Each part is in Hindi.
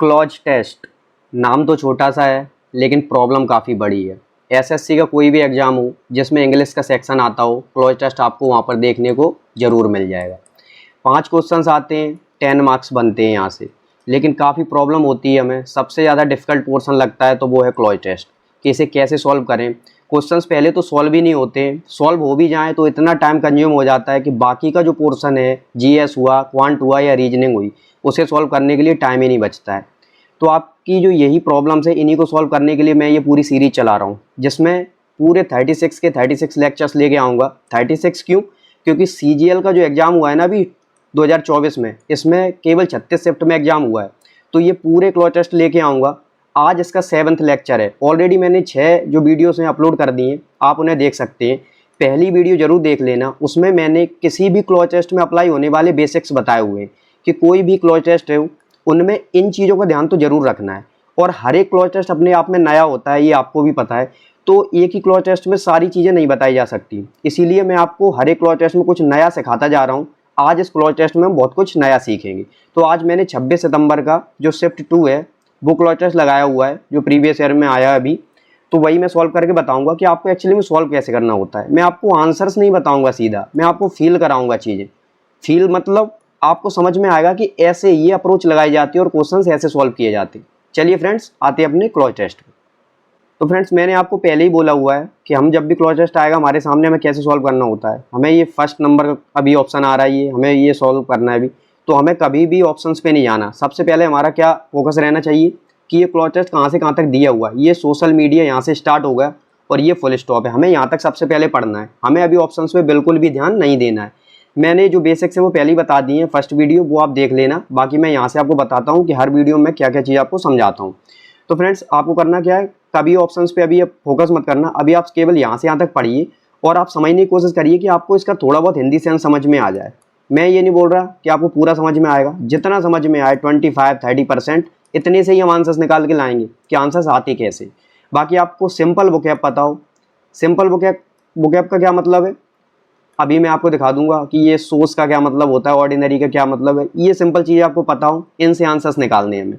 क्लॉज टेस्ट नाम तो छोटा सा है लेकिन प्रॉब्लम काफ़ी बड़ी है। एसएससी का कोई भी एग्ज़ाम हो जिसमें इंग्लिश का सेक्शन आता हो, क्लॉज टेस्ट आपको वहाँ पर देखने को ज़रूर मिल जाएगा। 5 क्वेश्चंस आते हैं, 10 मार्क्स बनते हैं यहाँ से, लेकिन काफ़ी प्रॉब्लम होती है। हमें सबसे ज़्यादा डिफ़िकल्ट पोर्शन लगता है तो वो है क्लॉज टेस्ट कि इसे कैसे सॉल्व करें। क्वेश्चंस पहले तो सॉल्व ही नहीं होते, सॉल्व हो भी जाएँ तो इतना टाइम कंज्यूम हो जाता है कि बाकी का जो पोर्शन है, जीएस हुआ, क्वांट हुआ या रीजनिंग हुई, उसे सॉल्व करने के लिए टाइम ही नहीं बचता है। तो आपकी जो यही प्रॉब्लम्स है, इन्हीं को सॉल्व करने के लिए मैं ये पूरी सीरीज चला रहा हूँ, जिसमें पूरे 36 के 36 लेक्चर्स लेके आऊँगा। 36 क्यों? क्योंकि सीजीएल का जो एग्ज़ाम हुआ है ना अभी 2024 में, इसमें केवल 36 शिफ्ट में एग्ज़ाम हुआ है, तो ये पूरे क्लॉज टेस्ट लेके आऊँगा। आज इसका 7th लेक्चर है। ऑलरेडी मैंने 6 जो वीडियोस हैं अपलोड कर दिए, आप उन्हें देख सकते हैं। पहली वीडियो ज़रूर देख लेना, उसमें मैंने किसी भी क्लॉज टेस्ट में अप्लाई होने वाले बेसिक्स बताए हुए हैं कि कोई भी क्लॉज टेस्ट है उनमें इन चीज़ों का ध्यान तो ज़रूर रखना है। और हर एक क्लॉज टेस्ट अपने आप में नया होता है, ये आपको भी पता है, तो एक ही क्लॉज टेस्ट में सारी चीज़ें नहीं बताई जा सकती। इसीलिए मैं आपको हर एक क्लॉज टेस्ट में कुछ नया सिखाता जा रहा हूँ। आज इस क्लॉज टेस्ट में हम बहुत कुछ नया सीखेंगे। तो आज मैंने 26 सितंबर का जो शिफ्ट 2 है वो क्लॉज टेस्ट लगाया हुआ है, जो प्रीवियस ईयर में आया है अभी, तो वही मैं सॉल्व करके बताऊंगा कि आपको एक्चुअली में सॉल्व कैसे करना होता है। मैं आपको आंसर्स नहीं बताऊंगा सीधा, मैं आपको फील कराऊंगा चीज़ें। फील मतलब आपको समझ में आएगा कि ऐसे ये अप्रोच लगाई जाती है और क्वेश्चंस ऐसे सॉल्व किए जाते हैं। चलिए फ्रेंड्स, आते हैं अपने क्लॉज टेस्ट पे। तो फ्रेंड्स, मैंने आपको पहले ही बोला हुआ है कि हम जब भी क्लॉज टेस्ट आएगा हमारे सामने, हमें कैसे सॉल्व करना होता है। हमें ये फर्स्ट नंबर अभी ऑप्शन आ रहा है, ये हमें ये सॉल्व करना है अभी, तो हमें कभी भी ऑप्शंस पे नहीं जाना। सबसे पहले हमारा क्या फोकस रहना चाहिए कि ये क्लॉज टेस्ट कहाँ से कहाँ तक दिया हुआ है। ये सोशल मीडिया यहाँ से स्टार्ट होगा और ये फुल स्टॉप है, हमें यहाँ तक सबसे पहले पढ़ना है। हमें अभी ऑप्शंस पे बिल्कुल भी ध्यान नहीं देना है। मैंने जो बेसिक्स है वो पहले ही बता दिए हैं, फर्स्ट वीडियो वो आप देख लेना। बाकी मैं यहाँ से आपको बताता हूँ कि हर वीडियो में क्या क्या चीज़ आपको समझाता हूँ। तो फ्रेंड्स, आपको करना क्या है, कभी ऑप्शंस पे अभी फोकस मत करना। अभी आप केवल यहाँ से यहाँ तक पढ़िए और आप समझने की कोशिश करिए कि आपको इसका थोड़ा बहुत हिंदी सेंस समझ में आ जाए। मैं ये नहीं बोल रहा कि आपको पूरा समझ में आएगा, जितना समझ में आए 25-30% इतने से ही हम आंसर्स निकाल के लाएंगे कि आंसर्स आते कैसे। बाकी आपको सिंपल वोकैब पता हो। सिंपल वोकैब का क्या मतलब है अभी मैं आपको दिखा दूंगा कि ये सोर्स का क्या मतलब होता है, ऑर्डिनरी का क्या मतलब है। ये सिंपल चीज़ें आपको पता हो, इनसे आंसर्स निकालने हैं हमें।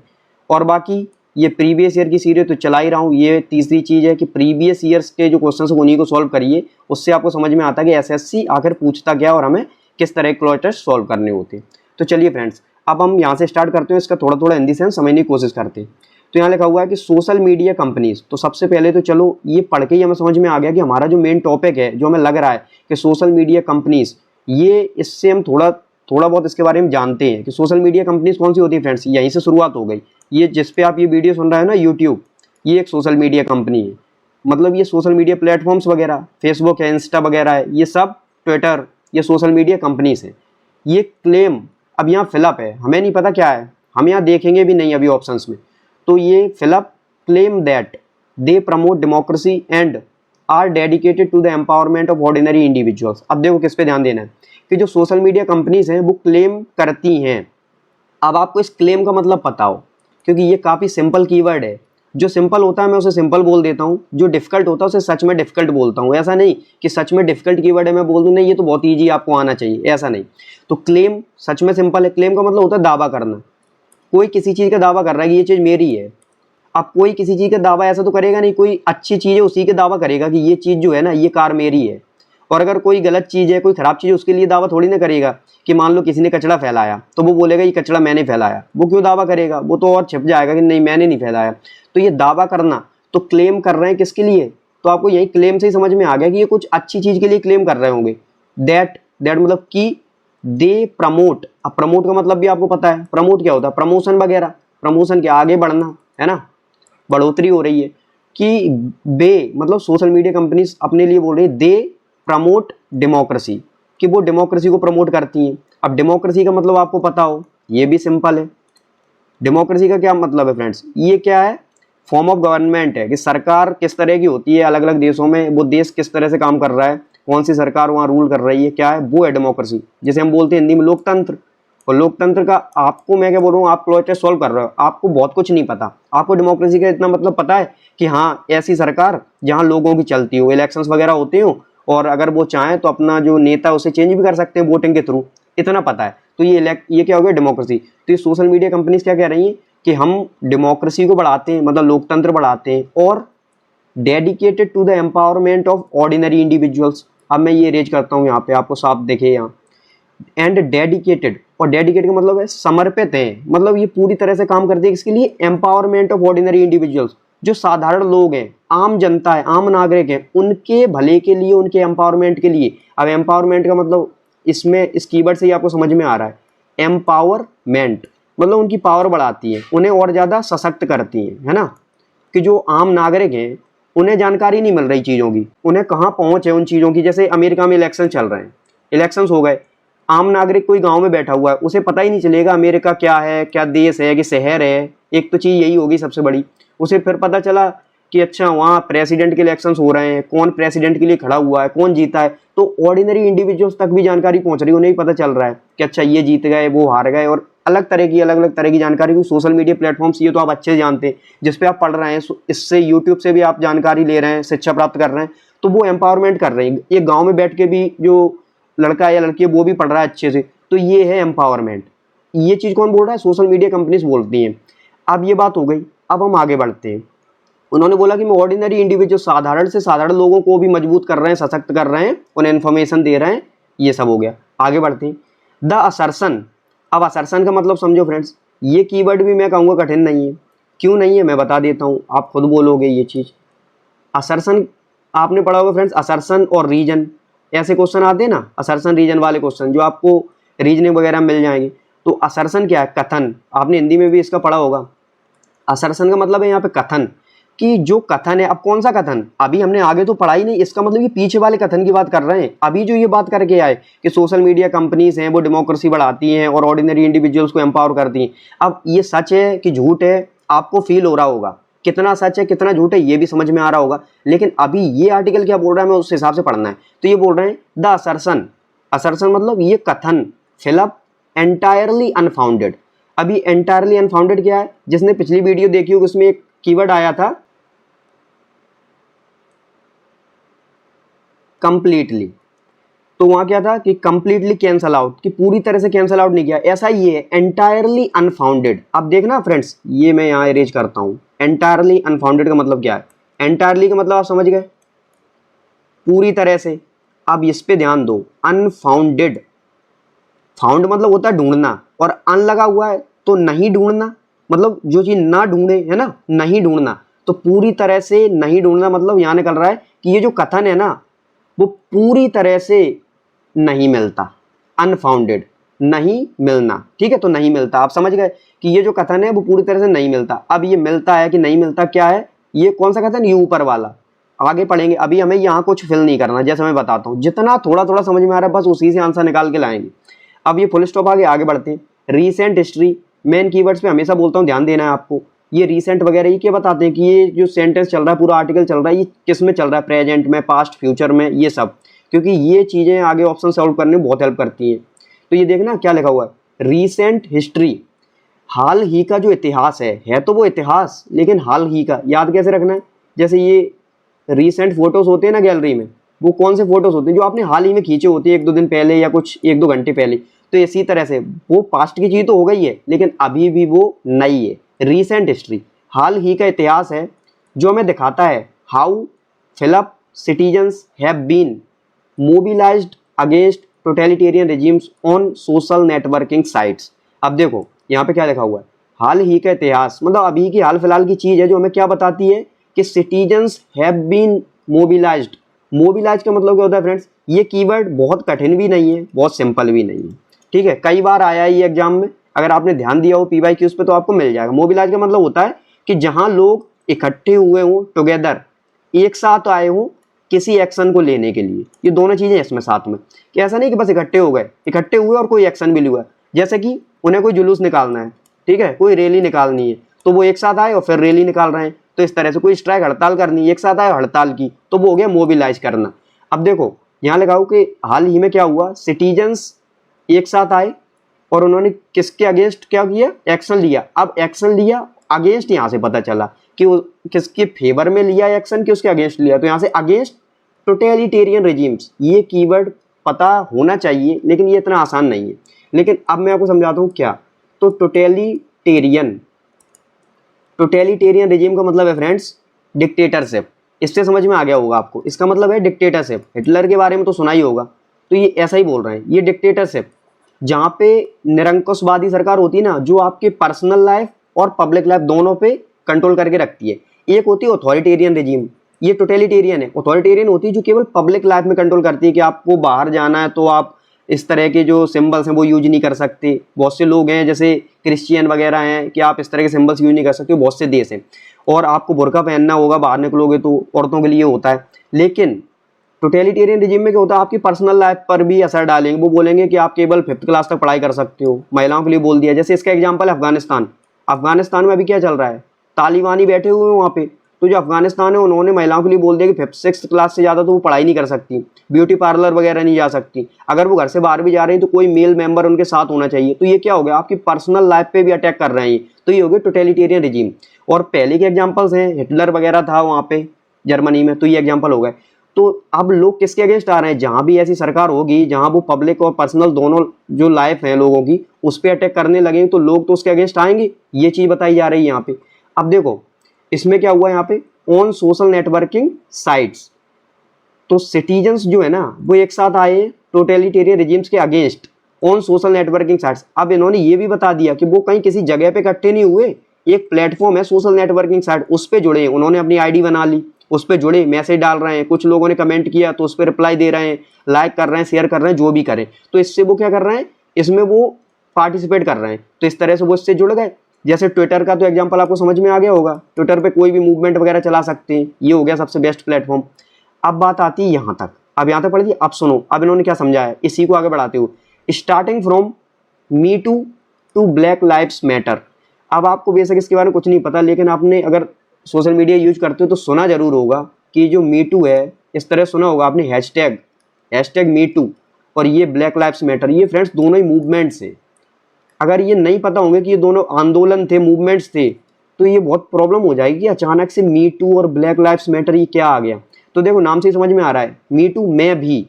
और बाकी ये प्रीवियस ईयर की सीरीज तो चला ही रहा हूँ। ये तीसरी चीज़ है कि प्रीवियस ईयर्स के जो क्वेश्चन हैं उन्हीं को सॉल्व करिए, उससे आपको समझ में आता है कि एसएससी आखिर पूछता क्या और हमें किस तरह के क्लॉज टेस्ट सॉल्व करने होते हैं। तो चलिए फ्रेंड्स, अब हम यहाँ से स्टार्ट करते हैं, इसका थोड़ा थोड़ा हिंदी सेंस समझने की कोशिश करते हैं। तो यहाँ लिखा हुआ है कि सोशल मीडिया कंपनीज। तो सबसे पहले तो चलो ये पढ़ के ही हमें समझ में आ गया कि हमारा जो मेन टॉपिक है, जो हमें लग रहा है कि सोशल मीडिया कंपनीज, ये इससे हम थोड़ा बहुत इसके बारे में जानते हैं कि सोशल मीडिया कंपनीज कौन सी होती है। फ्रेंड्स, यहीं से शुरुआत हो गई। ये जिस पे आप ये वीडियो सुन रहे हैं ना, यूट्यूब, ये एक सोशल मीडिया कंपनी है। मतलब ये सोशल मीडिया प्लेटफॉर्म्स वगैरह, फेसबुक है, इंस्टा वगैरह है, ये सब, ट्विटर, ये सोशल मीडिया कंपनीज है। ये क्लेम अब यहाँ फिलअप है, हमें नहीं पता क्या है, हम यहाँ देखेंगे भी नहीं अभी ऑप्शंस में। तो ये फिलअप claim that they promote democracy and are dedicated to the empowerment of ordinary individuals. अब देखो किस पे ध्यान देना है कि जो सोशल मीडिया कंपनीज हैं वो क्लेम करती हैं। अब आपको इस क्लेम का मतलब पता हो, क्योंकि ये काफ़ी सिंपल कीवर्ड है। जो सिंपल होता है मैं उसे सिंपल बोल देता हूँ, जो डिफिकल्ट होता है उसे सच में डिफिकल्ट बोलता हूँ। ऐसा नहीं कि सच में डिफिकल्ट कीवर्ड है मैं बोल दूँ नहीं ये तो बहुत ईजी आपको आना चाहिए, ऐसा नहीं। तो क्लेम सच में सिंपल है। क्लेम का मतलब होता है दावा करना। कोई किसी चीज़ का दावा कर रहा है कि ये चीज़ मेरी है। अब कोई किसी चीज़ का दावा ऐसा तो करेगा नहीं, कोई अच्छी चीज़ है उसी के दावा करेगा कि ये चीज़ जो है ना, ये कार मेरी है। और अगर कोई गलत चीज़ है, कोई ख़राब चीज़ है, उसके लिए दावा थोड़ी ना करेगा कि मान लो किसी ने कचरा फैलाया तो वो बोलेगा ये कचरा मैंने फैलाया। वो क्यों दावा करेगा, वो तो और छिप जाएगा कि नहीं मैंने नहीं फैलाया। तो ये दावा करना, तो क्लेम कर रहे हैं किसके लिए, तो आपको यही क्लेम से ही समझ में आ गया कि ये कुछ अच्छी चीज़ के लिए क्लेम कर रहे होंगे। दैट मतलब कि दे प्रमोट। अब प्रमोट का मतलब भी आपको पता है, प्रमोट क्या होता है, प्रमोशन वगैरह। प्रमोशन क्या, आगे बढ़ना है ना, बढ़ोतरी हो रही है। कि बे मतलब सोशल मीडिया कंपनीज अपने लिए बोल रही है दे प्रमोट डेमोक्रेसी, कि वो डेमोक्रेसी को प्रमोट करती हैं। अब डेमोक्रेसी का मतलब आपको पता हो, ये भी सिंपल है। डेमोक्रेसी का क्या मतलब है फ्रेंड्स, ये क्या है, फॉर्म ऑफ गवर्नमेंट है कि सरकार किस तरह की होती है अलग अलग देशों में, वो देश किस तरह से काम कर रहा है, कौन सी सरकार वहाँ रूल कर रही है, क्या है, वो है डेमोक्रेसी। जैसे हम बोलते हैं हिंदी में लोकतंत्र। और लोकतंत्र का आपको मैं क्या बोल रहा हूँ, आप क्लॉज टेस्ट सॉल्व कर रहे हो, आपको बहुत कुछ नहीं पता। आपको डेमोक्रेसी का इतना मतलब पता है कि हाँ ऐसी सरकार जहाँ लोगों की चलती हो, इलेक्शंस वगैरह होते हो, और अगर वो चाहें तो अपना जो नेता उसे चेंज भी कर सकते हैं वोटिंग के थ्रू, इतना पता है। तो ये क्या हो गया, डेमोक्रेसी। तो ये सोशल मीडिया कंपनीज क्या कह रही हैं, कि हम डेमोक्रेसी को बढ़ाते हैं, मतलब लोकतंत्र बढ़ाते हैं, और dedicated to the empowerment of ordinary individuals. अब मैं ये रेज करता हूँ यहाँ पे, आपको साफ दिखे यहाँ, एंड डेडिकेटेड, और डेडिकेट का मतलब है समर्पित है, मतलब ये पूरी तरह से काम करती है इसके लिए, एम्पावरमेंट ऑफ ऑर्डिनरी इंडिविजुअल्स, जो साधारण लोग हैं, आम जनता है, आम नागरिक हैं, उनके भले के लिए, उनके एम्पावरमेंट के लिए। अब एम्पावरमेंट का मतलब इसमें इस कीवर्ड से ही आपको समझ में आ रहा है, एम्पावरमेंट मतलब उनकी पावर बढ़ाती है, उन्हें और ज़्यादा सशक्त करती है ना। कि जो आम नागरिक हैं उन्हें जानकारी नहीं मिल रही चीज़ों की, उन्हें कहाँ पहुँच है उन चीज़ों की। जैसे अमेरिका में इलेक्शन चल रहे हैं, इलेक्शंस हो गए, आम नागरिक कोई गांव में बैठा हुआ है, उसे पता ही नहीं चलेगा अमेरिका क्या है, क्या देश है कि शहर है। एक तो चीज़ यही होगी सबसे बड़ी। उसे फिर पता चला कि अच्छा वहाँ प्रेसिडेंट के इलेक्शंस हो रहे हैं, कौन प्रेसिडेंट के लिए खड़ा हुआ है, कौन जीता है, तो ऑर्डिनरी इंडिविजुअल्स तक भी जानकारी पहुंच रही है, उन्हें पता चल रहा है कि अच्छा ये जीत गए, वो हार गए, और अलग अलग तरह की जानकारी को सोशल मीडिया प्लेटफॉर्म्स, ये तो आप अच्छे से जानते हैं, जिस पे आप पढ़ रहे हैं, इससे यूट्यूब से भी आप जानकारी ले रहे हैं, शिक्षा प्राप्त कर रहे हैं, तो वो एम्पावरमेंट कर रहे हैं। ये गाँव में बैठ के भी जो लड़का है या लड़की है वो भी पढ़ रहा है अच्छे से, तो ये है एम्पावरमेंट। ये चीज़ कौन बोल रहा है? सोशल मीडिया कंपनीज बोलती हैं। अब ये बात हो गई, अब हम आगे बढ़ते हैं। उन्होंने बोला कि मैं ऑर्डिनरी इंडिविजुअल, साधारण से साधारण लोगों को भी मजबूत कर रहे हैं, सशक्त कर रहे हैं, उन्हें इन्फॉर्मेशन दे रहे हैं, ये सब हो गया। आगे बढ़ते हैं, द असर्शन। अब असर्शन का मतलब समझो फ्रेंड्स, ये कीवर्ड भी मैं कहूँगा कठिन नहीं है। क्यों नहीं है मैं बता देता हूँ, आप खुद बोलोगे ये चीज़। असर्शन आपने पढ़ा होगा फ्रेंड्स, असर्शन और रीजन, ऐसे क्वेश्चन आते हैं ना, असर्शन रीजन वाले क्वेश्चन, जो आपको रीजनिंग वगैरह मिल जाएंगे। तो असर्शन क्या है? कथन। आपने हिंदी में भी इसका पढ़ा होगा। असर्शन का मतलब है यहाँ पे कथन, कि जो कथन है, अब कौन सा कथन, अभी हमने आगे तो पढ़ा ही नहीं, इसका मतलब ये पीछे वाले कथन की बात कर रहे हैं। अभी जो ये बात करके आए कि सोशल मीडिया कंपनीज हैं वो डेमोक्रेसी बढ़ाती हैं और ऑर्डिनरी इंडिविजुअल्स को एम्पावर करती हैं, अब ये सच है कि झूठ है आपको फील हो रहा होगा, कितना सच है कितना झूठ है ये भी समझ में आ रहा होगा। लेकिन अभी ये आर्टिकल क्या बोल रहा है हमें उस हिसाब से पढ़ना है। तो ये बोल रहे हैं द असर्शन, असर्शन मतलब ये कथन, फिलअप एंटायरली अनफाउंडेड। अभी एंटायरली अनफाउंडेड क्या है? जिसने पिछली वीडियो देखी होगी उसमें एक कीवर्ड आया था कंप्लीटली, तो वहां क्या था कि कंप्लीटली कैंसल आउट, कि पूरी तरह से कैंसल आउट नहीं किया, ऐसा ये है एंटायरली अनफाउंडेड। अब देखना फ्रेंड्स, ये मैं यहाँ इरेज करता हूँ, एंटायरली अनफाउंडेड का मतलब क्या है? एंटायरली का मतलब आप समझ गए, पूरी तरह से। अब इस पे ध्यान दो, अनफाउंडेड, फाउंड मतलब होता है ढूंढना, और अन लगा हुआ है तो नहीं ढूंढना, मतलब जो चीज ना ढूंढे, है ना, नहीं ढूंढना। तो पूरी तरह से नहीं ढूंढना मतलब यहाँ निकल रहा है कि ये जो कथन है ना वो पूरी तरह से नहीं मिलता, अनफाउंडेड, नहीं मिलना, ठीक है। तो नहीं मिलता, आप समझ गए कि ये जो कथन है वो पूरी तरह से नहीं मिलता। अब ये मिलता है कि नहीं मिलता, क्या है ये, कौन सा कथन? ये ऊपर वाला, आगे पढ़ेंगे। अभी हमें यहाँ कुछ फिल नहीं करना, जैसे मैं बताता हूँ, जितना थोड़ा थोड़ा समझ में आ रहा है बस उसी से आंसर निकाल के लाएंगे। अब ये फुल स्टॉप आगे बढ़ते हैं। रीसेंट हिस्ट्री, मेन कीवर्ड्स पे हमेशा बोलता हूँ ध्यान देना है आपको। ये रीसेंट वगैरह ये क्या बताते हैं कि ये जो सेंटेंस चल रहा है, पूरा आर्टिकल चल रहा है, ये किस में चल रहा है, प्रेजेंट में, पास्ट, फ्यूचर में, ये सब, क्योंकि ये चीज़ें आगे ऑप्शन सॉल्व करने में बहुत हेल्प करती हैं। तो ये देखना क्या लिखा हुआ है, रीसेंट हिस्ट्री, हाल ही का जो इतिहास है तो वो इतिहास, लेकिन हाल ही का याद कैसे रखना है? जैसे ये रीसेंट फोटोज होते हैं ना गैलरी में, वो कौन से फोटोज होते हैं? जो आपने हाल ही में खींचे होते हैं, 1-2 दिन पहले या कुछ 1-2 घंटे पहले। तो इसी तरह से वो पास्ट की चीज़ तो हो गई है, लेकिन अभी भी वो नई है। रीसेंट हिस्ट्री हाल ही का इतिहास है, जो हमें दिखाता है हाउ फिलअप citizens have been mobilised against totalitarian regimes on social networking sites. अब देखो यहाँ पे क्या लिखा हुआ है, हाल ही का इतिहास मतलब अभी की हाल फिलहाल की चीज़ है, जो हमें क्या बताती है कि citizens have been mobilised. Mobilise का मतलब क्या होता है फ्रेंड्स? ये कीवर्ड बहुत कठिन भी नहीं है, बहुत सिंपल भी नहीं है, ठीक है। कई बार आया है ये एग्जाम में, अगर आपने ध्यान दिया हो PYQs पे तो आपको मिल जाएगा। मोबिलाइज का मतलब होता है कि जहां लोग इकट्ठे हुए हों, टुगेदर, एक साथ आए हों किसी एक्शन को लेने के लिए। ये दोनों चीजें इसमें साथ में, कि ऐसा नहीं कि बस इकट्ठे हो गए, इकट्ठे हुए और कोई एक्शन भी लिया। जैसे कि उन्हें कोई जुलूस निकालना है, ठीक है, कोई रैली निकालनी है, तो वो एक साथ आए और फिर रैली निकाल रहे हैं। तो इस तरह से कोई स्ट्राइक, हड़ताल करनी है, एक साथ आए हड़ताल की, तो वो हो गया मोबिलाइज करना। अब देखो यहाँ लगा हो कि हाल ही में क्या हुआ, सिटीजन्स एक साथ आए और उन्होंने किसके अगेंस्ट क्या किया, एक्शन लिया। अब एक्शन लिया, अगेंस्ट यहाँ से पता चला कि वो किसके फेवर में लिया एक्शन, कि उसके अगेंस्ट लिया। तो यहाँ से अगेंस्ट टोटलिटेरियन रेजिम्स, ये कीवर्ड पता होना चाहिए, लेकिन ये इतना आसान नहीं है। लेकिन अब मैं आपको समझाता हूँ क्या। तो टोटलिटेरियन टोटलिटेरियन रिजीम का मतलब है फ्रेंड्स डिक्टेटरशिप। इससे समझ में आ गया होगा आपको, इसका मतलब है डिक्टेटरशिप। हिटलर के बारे में तो सुना ही होगा, तो ये ऐसा ही बोल रहे हैं, ये डिक्टेटरशिप जहाँ पे निरंकुशवादी सरकार होती है ना, जो आपके पर्सनल लाइफ और पब्लिक लाइफ दोनों पे कंट्रोल करके रखती है। एक होती है अथॉरिटेरियन रिजीम, ये टोटलिटेरियन है। अथॉरिटेरियन होती है जो केवल पब्लिक लाइफ में कंट्रोल करती है कि आपको बाहर जाना है तो आप इस तरह के जो सिंबल्स हैं वो यूज नहीं कर सकते। बहुत से लोग हैं जैसे क्रिश्चियन वगैरह हैं कि आप इस तरह के सिंबल्स यूज नहीं कर सकते, बहुत से देश हैं। और आपको बुर्का पहनना होगा, बाहर निकलोगे तो औरतों के लिए होता है। लेकिन टोटलिटेरियन रिजीम में क्या होता है, आपकी पर्सनल लाइफ पर भी असर डालेंगे। वो बोलेंगे कि आप केवल 5th क्लास तक पढ़ाई कर सकते हो, महिलाओं के लिए बोल दिया। जैसे इसका एग्जांपल है अफगानिस्तान। अफगानिस्तान में अभी क्या चल रहा है, तालिबानी बैठे हुए हैं वहाँ पे। तो जो अफगानिस्तान है उन्होंने महिलाओं के लिए बोल दिया कि 5th 6th क्लास से ज़्यादा तो वो पढ़ाई नहीं कर सकती, ब्यूटी पार्लर वगैरह नहीं जा सकती। अगर वो घर से बाहर भी जा रही हैं तो कोई मेल मेंबर उनके साथ होना चाहिए। तो ये क्या हो गया, आपकी पर्सनल लाइफ पे भी अटैक कर रहे हैं। तो ये हो गया टोटलिटेरियन रिजीम। और पहले के एग्जाम्पल्स हैं, हिटलर वगैरह था वहाँ पे जर्मनी में, तो ये एग्जाम्पल हो गए। तो अब लोग किसके अगेंस्ट आ रहे हैं, जहां भी ऐसी सरकार होगी जहां वो पब्लिक और पर्सनल दोनों जो लाइफ है लोगों की उस पर अटैक करने लगे तो लोग तो उसके अगेंस्ट आएंगे। ये चीज बताई जा रही है यहाँ पे। अब देखो इसमें क्या हुआ यहाँ पे, ऑन सोशल नेटवर्किंग साइट्स, तो सिटीजन्स जो है ना वो एक साथ आए टोटलिटेरियन रिजीम्स के against on social networking sites. अब इन्होंने ये भी बता दिया कि वो कहीं किसी जगह पे इकट्ठे नहीं हुए, एक प्लेटफॉर्म है सोशल नेटवर्किंग साइट, उस पर जुड़े, उन्होंने अपनी आईडी बना ली, उस पर जुड़े, मैसेज डाल रहे हैं, कुछ लोगों ने कमेंट किया तो उस पर रिप्लाई दे रहे हैं, लाइक कर रहे हैं, शेयर कर रहे हैं, जो भी करें। तो इससे वो क्या कर रहे हैं, इसमें वो पार्टिसिपेट कर रहे हैं। तो इस तरह से वो इससे जुड़ गए। जैसे ट्विटर का तो एग्जांपल आपको समझ में आ गया होगा, ट्विटर पे कोई भी मूवमेंट वगैरह चला सकते हैं, ये हो गया सबसे बेस्ट प्लेटफॉर्म। अब बात आती है यहाँ तक, अब यहाँ तक पढ़ी थी। अब सुनो, अब इन्होंने क्या समझाया है, इसी को आगे बढ़ाते हुए, starting from Me Too Black Lives Matter. अब आपको बेशक इसके बारे में कुछ नहीं पता, लेकिन आपने अगर सोशल मीडिया यूज करते हो तो सुना जरूर होगा कि जो मी टू है, इस तरह सुना होगा आपने हैशटैग मी टू और ये ब्लैक लाइव्स मैटर, ये फ्रेंड्स दोनों ही मूवमेंट्स है। अगर ये नहीं पता होंगे कि ये दोनों आंदोलन थे, मूवमेंट्स थे, तो ये बहुत प्रॉब्लम हो जाएगी। अचानक से मी टू और ब्लैक लाइव्स मैटर ये क्या आ गया। तो देखो नाम से ही समझ में आ रहा है, मी टू मैं भी,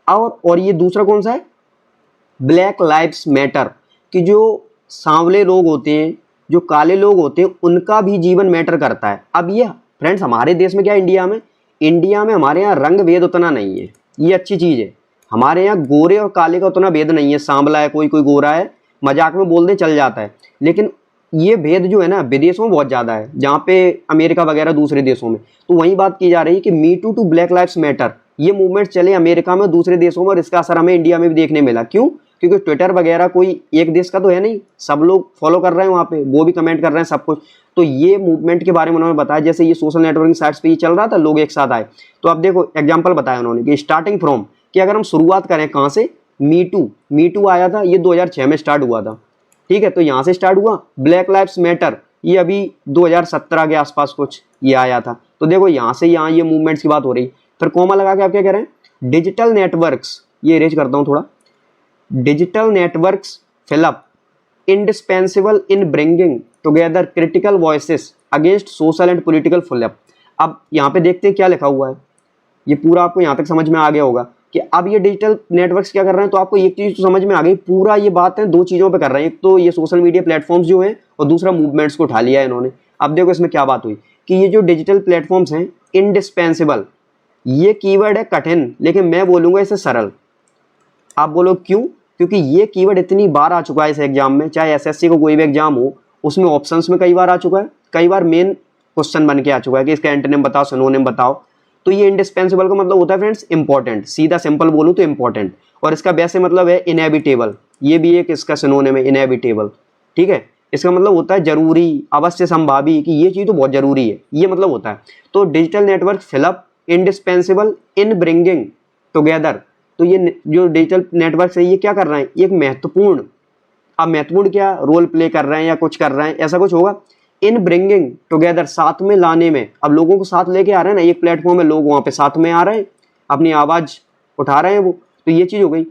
और ये दूसरा कौन सा है, ब्लैक लाइव्स मैटर, कि जो सांवले लोग होते हैं, जो काले लोग होते हैं, उनका भी जीवन मैटर करता है। अब ये फ्रेंड्स हमारे देश में क्या, इंडिया में हमारे यहाँ रंग भेद उतना नहीं है, ये अच्छी चीज़ है। हमारे यहाँ गोरे और काले का उतना भेद नहीं है, सांवला है कोई गोरा है, मजाक में बोल दे चल जाता है। लेकिन ये भेद जो है ना विदेशों में बहुत ज़्यादा है, जहाँ पे अमेरिका वगैरह दूसरे देशों में। तो वही बात की जा रही है कि Me Too Black Lives Matter, ये मूवमेंट चले अमेरिका में, दूसरे देशों में, और इसका असर हमें इंडिया में भी देखने मिला। क्यों, क्योंकि ट्विटर वगैरह कोई एक देश का तो है नहीं, सब लोग फॉलो कर रहे हैं वहाँ पे, वो भी कमेंट कर रहे हैं सब कुछ। तो ये मूवमेंट के बारे में उन्होंने बताया, जैसे ये सोशल नेटवर्किंग साइट्स पे ये चल रहा था, लोग एक साथ आए। तो अब देखो एग्जांपल बताया उन्होंने कि स्टार्टिंग फ्रॉम, कि अगर हम शुरुआत करें कहाँ से, मी टू आया था, ये 2006 में स्टार्ट हुआ था, ठीक है, तो यहाँ से स्टार्ट हुआ। ब्लैक लाइव्स मैटर ये अभी 2017 के आसपास कुछ ये आया था। तो देखो यहाँ से यहाँ ये मूवमेंट्स की बात हो रही। फिर कोमा लगा के आप क्या कह रहे हैं, डिजिटल नेटवर्क्स, ये इरेज करता हूँ थोड़ा, digital networks fill up indispensable in bringing together critical voices against social and political fill up. अब यहाँ पे देखते हैं क्या लिखा हुआ है, ये पूरा आपको यहाँ तक समझ में आ गया होगा कि अब ये डिजिटल नेटवर्क्स क्या कर रहे हैं। तो आपको एक चीज़ तो समझ में आ गई, पूरा ये बात है दो चीज़ों पे कर रहे हैं, एक तो ये सोशल मीडिया प्लेटफॉर्म्स जो हैं, और दूसरा मूवमेंट्स को उठा लिया है इन्होंने। अब देखो इसमें क्या बात हुई कि ये जो डिजिटल प्लेटफॉर्म्स हैं, इंडिस्पेंसिबल, ये कीवर्ड है कठिन, लेकिन मैं बोलूँगा इसे सरल। आप बोलो क्यों, क्योंकि ये कीवर्ड इतनी बार आ चुका है इस एग्जाम में, चाहे एसएससी को कोई भी एग्जाम हो, उसमें ऑप्शंस में कई बार आ चुका है, कई बार मेन क्वेश्चन बन के आ चुका है कि इसका एंटोनिम बताओ, सिनोनिम बताओ। तो ये इंडिस्पेंसिबल का मतलब होता है फ्रेंड्स इंपॉर्टेंट, सीधा सिंपल बोलूँ तो इंपॉर्टेंट, और इसका वैसे मतलब है इनएविटेबल, ये भी एक इसका सिनोनिम है इनएविटेबल, ठीक है। इसका मतलब होता है जरूरी, अवश्य संभावी, कि ये चीज़ तो बहुत जरूरी है, ये मतलब होता है। तो digital network fill up indispensable in bringing together, तो ये जो डिजिटल नेटवर्क है ये क्या कर रहे हैं, एक महत्वपूर्ण, अब महत्वपूर्ण क्या रोल प्ले कर रहे हैं या कुछ कर रहे हैं, ऐसा कुछ होगा। इन ब्रिंगिंग टुगेदर, साथ में लाने में, अब लोगों को साथ लेके आ रहे हैं ना, एक प्लेटफॉर्म है, लोग वहाँ पे साथ में आ रहे हैं, अपनी आवाज़ उठा रहे हैं वो, तो ये चीज़ हो गई।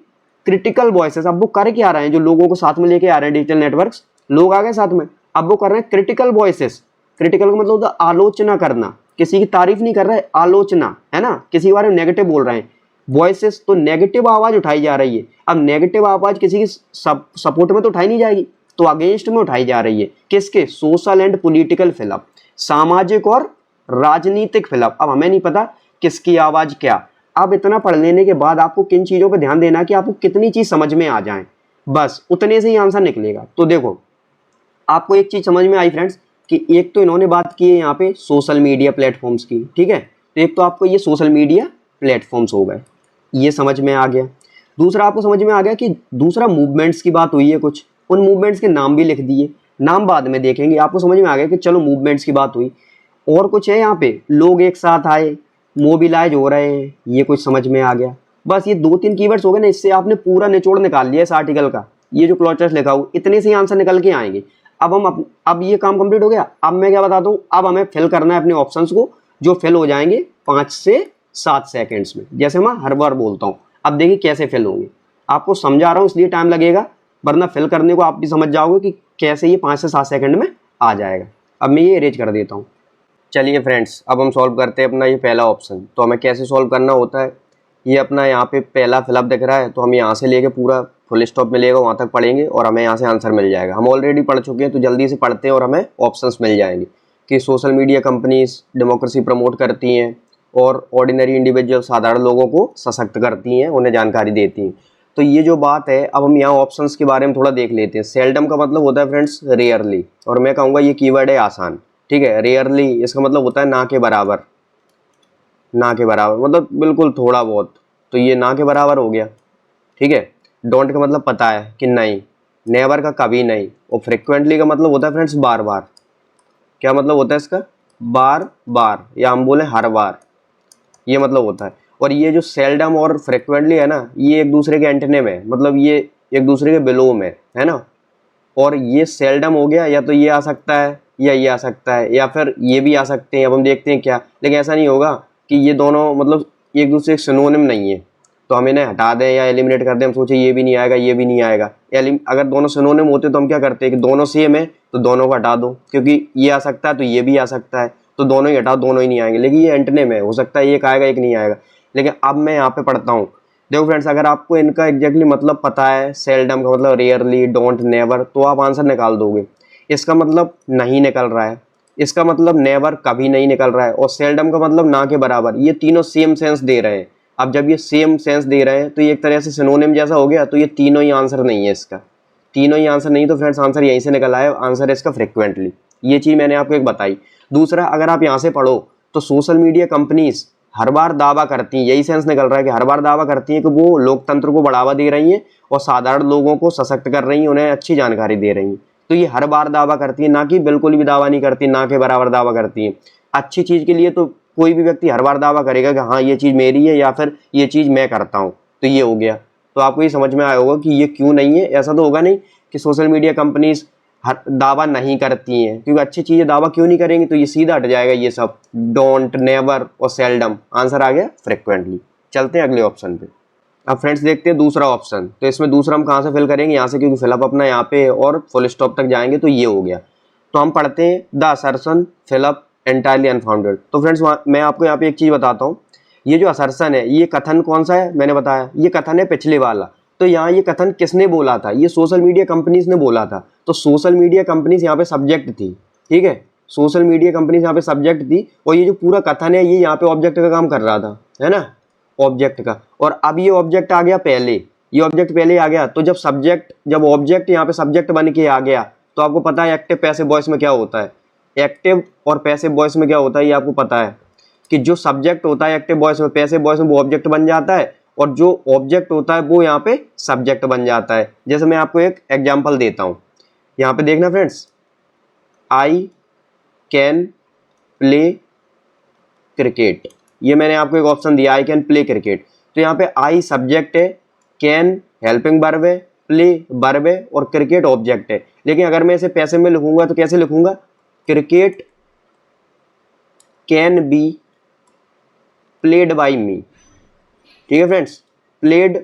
क्रिटिकल वॉइसेस, अब वो कर क्या रहे हैं, जो लोगों को साथ में लेके आ रहे हैं डिजिटल नेटवर्क्स, लोग आ गए साथ में, अब वो कर रहे हैं क्रिटिकल वॉइसेस। क्रिटिकल का मतलब होता है आलोचना करना, किसी की तारीफ नहीं कर रहा है, आलोचना है ना, किसी के बारे में नेगेटिव बोल रहे हैं। वॉइसेस तो नेगेटिव आवाज उठाई जा रही है। अब नेगेटिव आवाज किसी की सपोर्ट में तो उठाई नहीं जाएगी, तो अगेंस्ट में उठाई जा रही है। किसके? सोशल एंड पॉलिटिकल फिलअप, सामाजिक और राजनीतिक फिलअप। अब हमें नहीं पता किसकी आवाज क्या। अब इतना पढ़ लेने के बाद आपको किन चीजों पर ध्यान देना कि आपको कितनी चीज समझ में आ जाए, बस उतने से ही आंसर निकलेगा। तो देखो आपको एक चीज समझ में आई फ्रेंड्स कि एक तो इन्होंने बात की है यहाँ पे सोशल मीडिया प्लेटफॉर्म्स की, ठीक है। तो एक तो आपको ये सोशल मीडिया प्लेटफॉर्म्स हो गए, ये समझ में आ गया। दूसरा आपको समझ में आ गया कि दूसरा मूवमेंट्स की बात हुई है कुछ, उन मूवमेंट्स के नाम भी लिख दिए, नाम बाद में देखेंगे। आपको समझ में आ गया कि चलो मूवमेंट्स की बात हुई। और कुछ है यहाँ पे, लोग एक साथ आए, मोबिलाइज हो रहे हैं, ये कुछ समझ में आ गया। बस ये 2-3 कीवर्ड्स हो गए ना, इससे आपने पूरा निचोड़ निकाल लिया इस आर्टिकल का। ये जो क्लॉज लिखा हुआ, इतने से ही आंसर निकल के आएंगे। अब ये काम कंप्लीट हो गया। अब मैं क्या बताता हूँ, अब हमें फिल करना है अपने ऑप्शंस को, जो फिल हो जाएंगे 5 से 7 सेकेंड्स में, जैसे मैं हर बार बोलता हूँ। अब देखिए कैसे फिल होंगे, आपको समझा रहा हूँ इसलिए टाइम लगेगा, वरना फिल करने को आप भी समझ जाओगे कि कैसे ये 5 से 7 सेकंड में आ जाएगा। अब मैं ये इरेज कर देता हूँ। चलिए फ्रेंड्स, अब हम सॉल्व करते हैं अपना ये पहला ऑप्शन। तो हमें कैसे सॉल्व करना होता है, ये अपना यहाँ पे पहला फिलअप दिख रहा है, तो हम यहाँ से लेके पूरा फुल स्टॉप मिलेगा वहाँ तक पढ़ेंगे और हमें यहाँ से आंसर मिल जाएगा। हम ऑलरेडी पढ़ चुके हैं तो जल्दी से पढ़ते हैं और हमें ऑप्शंस मिल जाएंगे कि social media companies democracy promote करती हैं और ऑर्डिनरी इंडिविजुअल साधारण लोगों को सशक्त करती हैं, उन्हें जानकारी देती हैं। तो ये जो बात है, अब हम यहाँ ऑप्शंस के बारे में थोड़ा देख लेते हैं। सेल्डम का मतलब होता है फ्रेंड्स रेयरली, और मैं कहूँगा ये कीवर्ड है आसान, ठीक है। रेयरली इसका मतलब होता है ना के बराबर, ना के बराबर मतलब बिल्कुल थोड़ा बहुत, तो ये ना के बराबर हो गया, ठीक है। डोंट का मतलब पता है कि नहीं, नेवर का कभी नहीं, और फ्रिक्वेंटली का मतलब होता है फ्रेंड्स बार बार। क्या मतलब होता है इसका? बार बार, या हम बोले हर बार, ये मतलब होता है। और ये जो सेल्डम और फ्रिक्वेंटली है ना, ये एक दूसरे के एंटोनिम है, मतलब ये एक दूसरे के विलोम है ना। और ये सेल्डम हो गया, या तो ये आ सकता है या ये आ सकता है, या फिर ये भी आ सकते हैं। अब हम देखते हैं क्या, लेकिन ऐसा नहीं होगा कि ये दोनों मतलब एक दूसरे के सिनोनिम नहीं है तो हम इन्हें हटा दें या एलिमिनेट कर दें। हम सोचे ये भी नहीं आएगा, ये भी नहीं आएगा। अगर दोनों सिनोनिम होते तो हम क्या करते हैं कि दोनों सेम है तो दोनों को हटा दो, क्योंकि ये आ सकता है तो ये भी आ सकता है, तो दोनों ही हटाओ, दोनों ही नहीं आएंगे। लेकिन ये एंटोनिम है, हो सकता है एक आएगा एक नहीं आएगा। लेकिन अब मैं यहाँ पे पढ़ता हूँ, देखो फ्रेंड्स, अगर आपको इनका एग्जैक्टली मतलब पता है, सेल्डम का मतलब रेयरली, डोंट, नेवर, तो आप आंसर निकाल दोगे। इसका मतलब नहीं निकल रहा है, इसका मतलब नेवर कभी नहीं निकल रहा है, और सेल्डम का मतलब ना के बराबर। ये तीनों सेम सेंस दे रहे हैं। अब जब ये सेम सेंस दे रहे हैं तो ये एक तरह से सिनोनिम जैसा हो गया, तो ये तीनों ही आंसर नहीं है इसका, तीनों ही आंसर नहीं। तो फ्रेंड्स आंसर यहीं से निकल आया, आंसर है इसका फ्रिक्वेंटली। ये चीज़ मैंने आपको एक बताई। दूसरा, अगर आप यहाँ से पढ़ो तो सोशल मीडिया कंपनीज हर बार दावा करती हैं, यही सेंस निकल रहा है कि हर बार दावा करती हैं कि वो लोकतंत्र को बढ़ावा दे रही हैं और साधारण लोगों को सशक्त कर रही हैं, उन्हें अच्छी जानकारी दे रही हैं। तो ये हर बार दावा करती है, ना कि बिल्कुल भी दावा नहीं करती, ना के बराबर दावा करती है। अच्छी चीज़ के लिए तो कोई भी व्यक्ति हर बार दावा करेगा कि हाँ ये चीज़ मेरी है या फिर ये चीज़ मैं करता हूँ, तो ये हो गया। तो आपको ये समझ में आया होगा कि ये क्यों नहीं है। ऐसा तो होगा नहीं कि सोशल मीडिया कंपनीज हर दावा नहीं करती हैं, क्योंकि अच्छी चीज़ें दावा क्यों नहीं करेंगी, तो ये सीधा हट जाएगा ये सब, डोंट, नेवर और सेल्डम। आंसर आ गया फ्रिक्वेंटली। चलते हैं अगले ऑप्शन पे। अब फ्रेंड्स देखते हैं दूसरा ऑप्शन। तो इसमें दूसरा हम कहाँ से फिल करेंगे, यहाँ से, क्योंकि फिलअप अपना यहाँ पे और फुल स्टॉप तक जाएंगे, तो ये हो गया। तो हम पढ़ते हैं the assertion fill up entirely unfounded. तो फ्रेंड्स मैं आपको यहाँ पे एक चीज़ बताता हूँ, ये जो असर्शन है, ये कथन कौन सा है, मैंने बताया ये कथन है पिछले वाला। तो यहाँ ये कथन किसने बोला था, ये सोशल मीडिया कंपनीज ने बोला था। तो सोशल मीडिया कंपनीज यहाँ पे सब्जेक्ट थी, ठीक है, सोशल मीडिया कंपनीज यहाँ पे सब्जेक्ट थी, और ये जो पूरा कथन है ये यहाँ पे ऑब्जेक्ट का काम कर रहा था, है ना, ऑब्जेक्ट का। और अब ये ऑब्जेक्ट आ गया पहले, ये ऑब्जेक्ट पहले आ गया। तो जब ऑब्जेक्ट यहाँ पे सब्जेक्ट बन के आ गया, तो आपको पता है एक्टिव पैसिव वॉइस में क्या होता है, एक्टिव और पैसिव वॉइस में क्या होता है, ये आपको पता है कि जो सब्जेक्ट होता है एक्टिव वॉइस में, पैसिव वॉइस में, वो ऑब्जेक्ट बन जाता है, और जो ऑब्जेक्ट होता है वो यहाँ पे सब्जेक्ट बन जाता है। जैसे मैं आपको एक एग्जांपल देता हूँ, यहाँ पे देखना friends, I can play cricket, ये मैंने आपको एक ऑप्शन दिया, आई कैन प्ले क्रिकेट। तो यहाँ पे आई सब्जेक्ट है, कैन हेल्पिंग वर्ब है, प्ले वर्ब है, और क्रिकेट ऑब्जेक्ट है। लेकिन अगर मैं इसे पैसिव में लिखूंगा तो कैसे लिखूंगा, cricket can be played by me, ठीक है फ्रेंड्स, प्लेड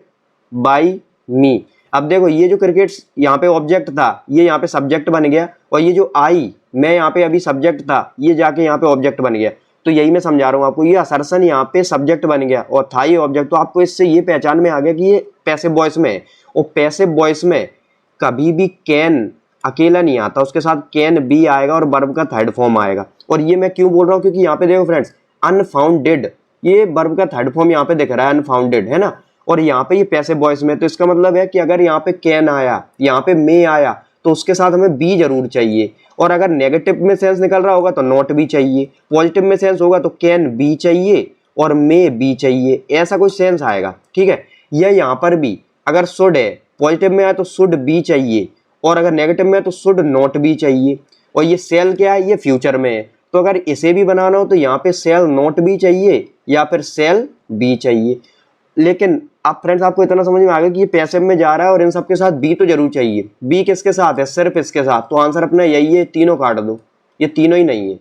बाई मी। अब देखो ये जो क्रिकेट यहाँ पे ऑब्जेक्ट था, ये यहाँ पे सब्जेक्ट बन गया, और ये जो आई, मैं यहाँ पे अभी सब्जेक्ट था, ये जाके यहाँ पे ऑब्जेक्ट बन गया। तो यही मैं समझा रहा हूँ आपको, ये असर्शन यहाँ पे सब्जेक्ट बन गया और था ये ऑब्जेक्ट। तो आपको इससे ये पहचान में आ गया कि ये पैसिव वॉइस में है, और पैसिव वॉइस में कभी भी कैन अकेला नहीं आता, उसके साथ कैन बी आएगा और वर्ब का थर्ड फॉर्म आएगा। और ये मैं क्यों बोल रहा हूँ, क्योंकि यहाँ पे देखो फ्रेंड्स, अनफाउंडेड, ये वर्ब का थर्ड फॉर्म यहाँ पे दिख रहा है अनफाउंडेड, है ना। और यहाँ पे ये पैसिव वॉइस में, तो इसका मतलब है कि अगर यहाँ पे कैन आया, यहाँ पे मे आया, तो उसके साथ हमें बी जरूर चाहिए। और अगर नेगेटिव में सेंस निकल रहा होगा तो नॉट भी चाहिए, पॉजिटिव में सेंस होगा तो कैन बी चाहिए और मे बी चाहिए, ऐसा कोई सेंस आएगा, ठीक है। या यहाँ पर भी अगर शुड है, पॉजिटिव में आया तो शुड बी चाहिए, और अगर नेगेटिव में है तो शुड नॉट बी चाहिए। और ये सेल क्या है, ये फ्यूचर में है, तो अगर इसे भी बनाना हो तो यहाँ पे सेल नॉट बी चाहिए या फिर सेल बी चाहिए। लेकिन अब फ्रेंड्स आपको इतना समझ में आ गया कि ये पैसिव में जा रहा है और इन सब के साथ बी तो जरूर चाहिए। बी किसके साथ है, सिर्फ इसके साथ, तो आंसर अपना यही है, तीनों काट दो, ये तीनों ही नहीं है।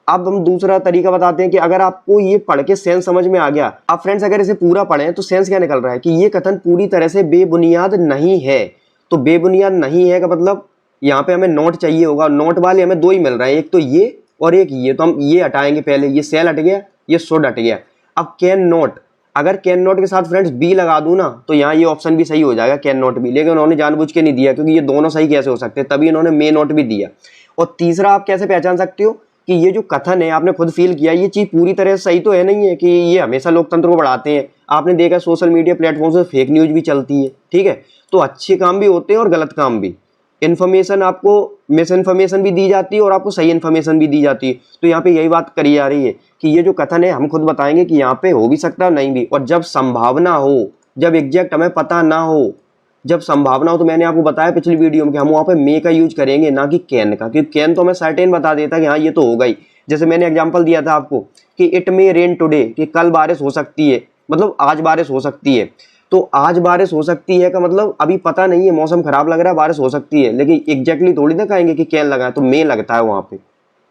अब हम दूसरा तरीका बताते हैं कि अगर आपको ये पढ़ के सेंस समझ में आ गया, अब फ्रेंड्स अगर इसे पूरा पढ़ें तो सेंस क्या निकल रहा है कि ये कथन पूरी तरह से बेबुनियाद नहीं है। तो बेबुनियाद नहीं है का मतलब यहाँ पे हमें नोट चाहिए होगा, नोट वाले हमें दो ही मिल रहे हैं, एक तो ये और एक ये, तो हम ये हटाएंगे पहले, ये सेल हट गया, ये शुड हट गया। अब कैन नॉट, अगर कैन नॉट के साथ फ्रेंड्स बी लगा दूं ना तो यहाँ ये ऑप्शन भी सही हो जाएगा, कैन नॉट बी, लेकिन उन्होंने जानबूझ के नहीं दिया क्योंकि ये दोनों सही कैसे हो सकते हैं, तभी इन्होंने मे नॉट भी दिया। और तीसरा आप कैसे पहचान सकते हो कि ये जो कथन है, आपने खुद फील किया, ये चीज पूरी तरह से सही तो है नहीं है कि ये हमेशा लोकतंत्र को बढ़ाते हैं। आपने देखा सोशल मीडिया प्लेटफॉर्म से फेक न्यूज भी चलती है, ठीक है, तो अच्छे काम भी होते हैं और गलत काम भी, इन्फॉर्मेशन आपको मिस इन्फॉर्मेशन भी दी जाती है और आपको सही इन्फॉर्मेशन भी दी जाती है। तो यहाँ पे यही बात करी जा रही है कि ये जो कथन है हम खुद बताएंगे कि यहाँ पे हो भी सकता है नहीं भी, और जब संभावना हो, जब एग्जैक्ट हमें पता ना हो, जब संभावना हो, तो मैंने आपको बताया पिछली वीडियो में कि हम वहाँ पे मे का यूज करेंगे ना कि कैन का, क्योंकि कैन तो हमें सर्टेन बता देता कि हाँ ये तो होगा ही। जैसे मैंने एग्जाम्पल दिया था आपको कि इट मे रेन टुडे, कि कल बारिश हो सकती है, मतलब आज बारिश हो सकती है। तो आज बारिश हो सकती है का मतलब अभी पता नहीं है, मौसम खराब लग रहा है, बारिश हो सकती है, लेकिन एग्जैक्टली थोड़ी ना कहेंगे कि कैन लगा है, तो मे लगता है वहां पे।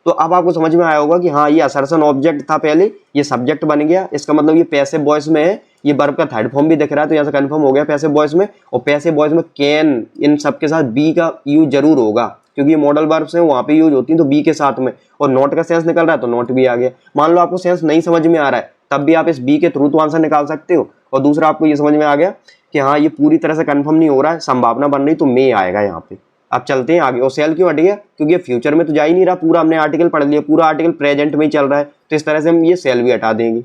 तो अब आपको समझ में आया होगा कि हाँ ये असर्शन ऑब्जेक्ट था पहले, ये सब्जेक्ट बन गया, इसका मतलब ये पैसिव वॉइस में है, ये वर्ब का थर्ड फॉर्म भी दिख रहा है, तो यहाँ से कंफर्म हो गया पैसिव वॉइस में। और पैसिव वॉइस में कैन, इन सब के साथ बी का यूज जरूर होगा, क्योंकि ये मॉडल वर्ब्स हैं वहां पे यूज होती है, तो बी के साथ में। और नॉट का सेंस निकल रहा है तो नॉट भी आ गया। मान लो आपको सेंस नहीं समझ में आ रहा है, तब भी आप इस बी के थ्रू तो आंसर निकाल सकते हो। और दूसरा आपको ये समझ में आ गया कि हाँ ये पूरी तरह से कंफर्म नहीं हो रहा है, संभावना बन रही, तो मे आएगा यहाँ पे। अब चलते हैं आगे। और सेल क्यों हट गया, क्योंकि ये फ्यूचर में तो जा ही नहीं रहा, पूरा हमने आर्टिकल पढ़ लिया, पूरा आर्टिकल प्रेजेंट में ही चल रहा है, तो इस तरह से हम ये सेल भी हटा देंगे।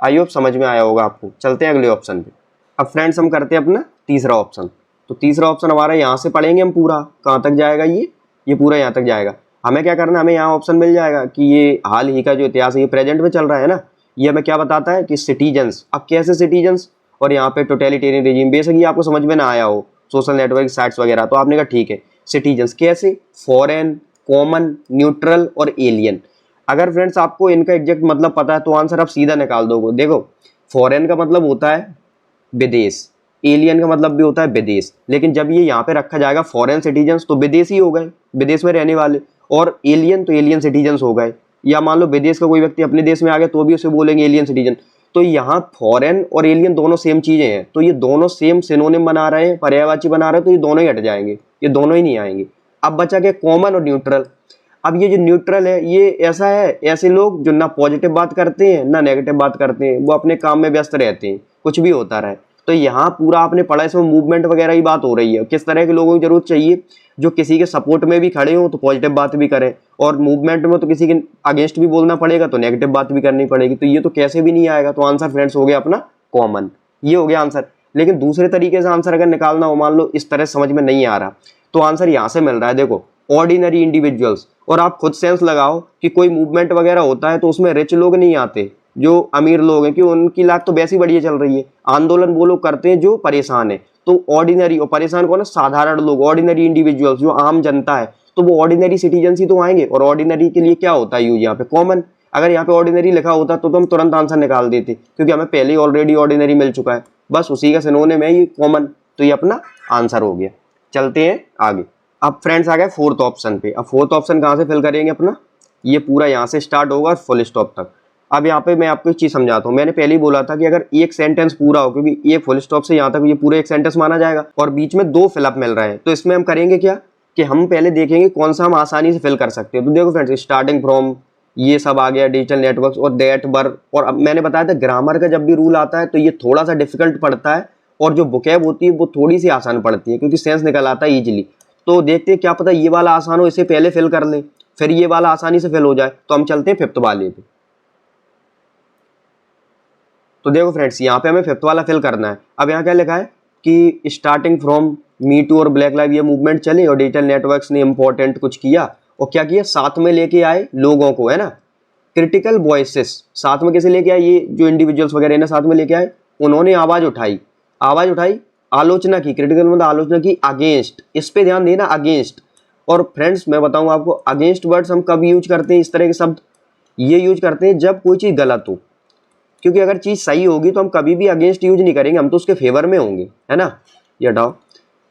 आई होप समझ में आया होगा आपको। चलते हैं अगले ऑप्शन पे। अब फ्रेंड्स हम करते हैं अपना तीसरा ऑप्शन। तो तीसरा ऑप्शन हमारा यहाँ से पढ़ेंगे हम पूरा, कहाँ तक जाएगा ये पूरा यहाँ तक जाएगा। हमें क्या करना है, हमें यहाँ ऑप्शन मिल जाएगा कि ये हाल ही का जो इतिहास है ये प्रेजेंट में चल रहा है ना, ये हमें क्या बताता है कि सिटीजन्स। अब कैसे सिटीजन्स, और यहाँ पे टोटलिटेरियन रेजिम, बेशक ये आपको समझ में ना आया हो, सोशल नेटवर्क साइट्स वगैरह, तो आपने कहा ठीक है सिटीजन्स कैसे, फॉरेन, कॉमन, न्यूट्रल और एलियन। अगर फ्रेंड्स आपको इनका एग्जैक्ट मतलब पता है तो आंसर आप सीधा निकाल दोगे। देखो फॉरेन का मतलब होता है विदेश, एलियन का मतलब भी होता है विदेश, लेकिन जब ये यहाँ पे रखा जाएगा फॉरेन सिटीजन्स तो विदेशी हो गए, विदेश में रहने वाले, और एलियन तो एलियन सिटीजन्स हो गए। या मान लो विदेश का कोई व्यक्ति अपने देश में आ गया तो भी उसे बोलेंगे एलियन सिटीजन। तो यहाँ फॉरेन और एलियन दोनों सेम चीजें हैं, तो ये दोनों सेम सिनोनिम बना रहे हैं, पर्यायवाची बना रहे हैं, तो ये दोनों ही हट जाएंगे, ये दोनों ही नहीं आएंगे। अब बचा क्या, कॉमन और न्यूट्रल। अब ये जो न्यूट्रल है ये ऐसा है, ऐसे लोग जो ना पॉजिटिव बात करते हैं ना नेगेटिव बात करते हैं, वो अपने काम में व्यस्त रहते हैं, कुछ भी होता रहे। तो यहाँ पूरा आपने पढ़ा, इसमें मूवमेंट वगैरह की बात हो रही है, किस तरह के लोगों की जरूरत चाहिए, जो किसी के सपोर्ट में भी खड़े हो तो पॉजिटिव बात भी करें, और मूवमेंट में तो किसी के अगेंस्ट भी बोलना पड़ेगा तो नेगेटिव बात भी करनी पड़ेगी। तो ये तो कैसे भी नहीं आएगा, तो आंसर फ्रेंड्स हो गया अपना कॉमन, ये हो गया आंसर। लेकिन दूसरे तरीके से आंसर अगर निकालना हो, मान लो इस तरह समझ में नहीं आ रहा, तो आंसर यहाँ से मिल रहा है, देखो ऑर्डिनरी इंडिविजुअल्स। और आप खुद सेंस लगाओ कि कोई मूवमेंट वगैरह होता है तो उसमें रिच लोग नहीं आते, जो अमीर लोग हैं, क्यों, उनकी लाइफ तो वैसी बढ़िया चल रही है। आंदोलन वो लोग करते हैं जो परेशान है, तो ऑर्डिनरी, और परेशान कौन है, साधारण लोग, ऑर्डिनरी इंडिविजुअल्स, जो आम जनता है, तो वो ऑर्डिनरी सिटीजन ही तो आएंगे। और ऑर्डिनरी के लिए क्या होता है यूज यहाँ पे, कॉमन। अगर यहाँ पे ऑर्डिनरी लिखा होता तो हम तुरंत आंसर निकाल देते, क्योंकि हमें पहले ही ऑलरेडी ऑर्डिनरी मिल चुका है, बस उसी का सिनोनिम है ये कॉमन, तो ये अपना आंसर हो गया। चलते हैं आगे। अब फ्रेंड्स आ गए फोर्थ ऑप्शन पे। अब फोर्थ ऑप्शन कहाँ से फिल करेंगे अपना, ये पूरा यहाँ से स्टार्ट होगा फुल स्टॉप तक। अब यहाँ पे मैं आपको एक चीज समझाता हूँ, मैंने पहले ही बोला था कि अगर एक सेंटेंस पूरा हो, क्योंकि ये फुल स्टॉप से यहाँ तक ये पूरा एक सेंटेंस माना जाएगा, और बीच में दो फिलअप मिल रहे हैं, तो इसमें हम करेंगे क्या कि हम पहले देखेंगे कौन सा हम आसानी से फिल कर सकते हैं। तो देखो फ्रेंड्स, स्टार्टिंग फ्रॉम, ये सब आ गया, डिजिटल नेटवर्क और दैट बर। और अब मैंने बताया था ग्रामर का जब भी रूल आता है तो ये थोड़ा सा डिफिकल्ट पड़ता है, और जो बुकैब होती है वो थोड़ी सी आसान पड़ती है, क्योंकि सेंस निकल आता है ईजिली। तो देखते हैं क्या पता ये वाला आसान हो, इसे पहले फिल कर लें, फिर ये वाला आसानी से फिल हो जाए। तो हम चलते हैं फिफ्थ वाले पे। तो देखो फ्रेंड्स, यहाँ पे हमें फिफ्थ वाला फिल करना है। अब यहाँ क्या लिखा है कि स्टार्टिंग फ्रॉम मी टू और ब्लैक लाइव ये मूवमेंट चले और डिजिटल नेटवर्क्स ने इंपॉर्टेंट कुछ किया और क्या किया, साथ में लेके आए लोगों को, है ना, क्रिटिकल वॉइसेस साथ में कैसे लेके आए, ये जो इंडिविजुअल्स वगैरह ना साथ में लेके आए, उन्होंने आवाज उठाई, आलोचना की, क्रिटिकल मतलब आलोचना की अगेंस्ट, इस पे ध्यान देना, अगेंस्ट। और फ्रेंड्स मैं बताऊं आपको, अगेंस्ट वर्ड्स हम कब यूज करते हैं, इस तरह के शब्द ये यूज करते हैं जब कोई चीज गलत हो, क्योंकि अगर चीज सही होगी तो हम कभी भी अगेंस्ट यूज नहीं करेंगे, हम तो उसके फेवर में होंगे, है ना। ये हटाओ,